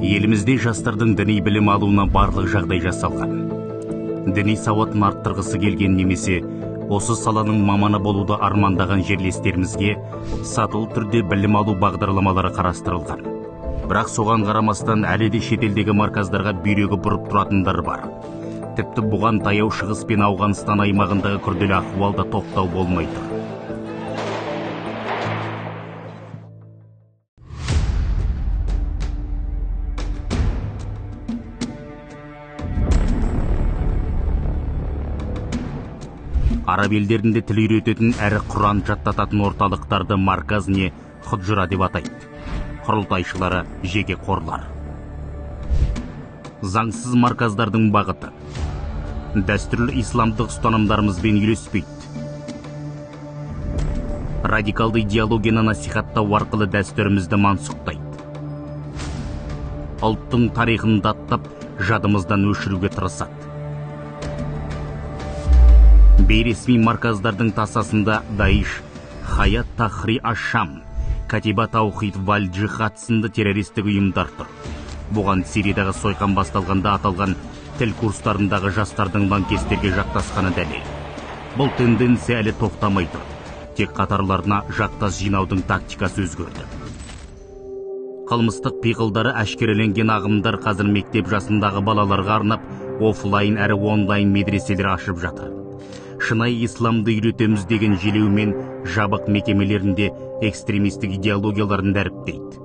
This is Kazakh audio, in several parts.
Елімізде жастардың діни білім алуына барлық жағдай жасалған. Діни сауатын арттырғысы келген немесе осы саланың маманы болуды армандаған жерлестерімізге сатылы түрде білім алу бағдарламалары қарастырылған. Бірақ соған қарамастан әлі де шетелдегі марказдарға бүйрегі бұрып тұратындар бар. Тіпті бұған таяу шығыс пен Ауғанстан аймағындағы күрделі ахуалда тоқтау болмай тұр. Араб елдерінде тіл үйрететін әрі Құран жаттататын орталықтарды марказ не худжра деп атайды. Құрылтайшылары жеке қорлар. Заңсыз марказдардың бағыты дәстүрлі исламдық ұстанымдарымызбен үйлеспейді. Радикалды идеологияны насихаттау арқылы дәстүрімізді мансұқтайды. Ұлттың тарихын даттап, жадымыздан өшіруге тырысады. Бейресми марказдардың тасасында Даиш, Хаят Тахри Аш-Шам, Катиба Таухид Валь Джихад сынды террористік ұйымдар тұр. Бұған Сириядағы сойқан басталғанда аталған тіл курстарындағы жастардың лаңкестерге жақтасқаны дәлел. Бұл тенденция әлі тоқтамай тұр. Тек қатарларына жақтас жинаудың тактикасы өзгерді. Қылмыстық пиғылдары әшкереленген ағымдар қазір мектеп жасындағы балаларға арнап офлайн әрі онлайн медреселер ашып жатыр. Шынайы исламды үйретеміз деген желеумен жабық мекемелерінде экстремистік идеологияларын дәріптейді.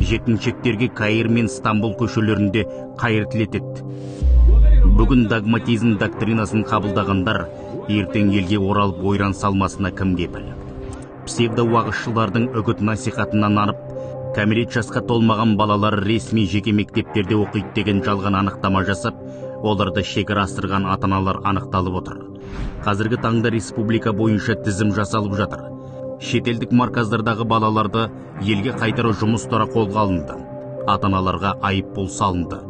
Жеткіншектерге Каир мен Стамбул көшелерінде қайыр тілетеді. Бүгін догматизм доктринасын қабылдағандар ертең елге оралып ойран салмасына кім кепіл? Псевдоуағызшылардың үгіт насихатынан нанып, кәмелет жасқа толмаған балалар ресми жеке мектептерде оқиды деген жалған анықтама жасап, оларды шекара асырған ата-аналар анықталып отыр. Қазіргі таңда республика бойынша тізім жасалып жатыр. Шетелдік марказдардағы балаларды елге қайтару жұмыстары қолға алынды. Ата-аналарға айыппұл салынды.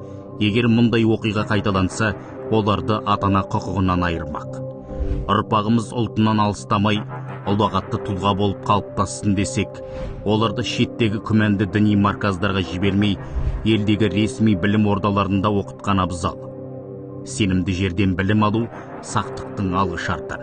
Егер мұндай оқиға қайталанса, оларды ата-ана құқығынан айырмақ. Ұрпағымыз ұлтынан алыстамай, ұлағатты тұлға болып қалыптассын десек, оларды шеттегі күмәнді діни марказдарға жібермей, елдегі ресми білім ордаларында оқытқан абзал. Сенімді жерден білім алу сақтықтың алғы шарты.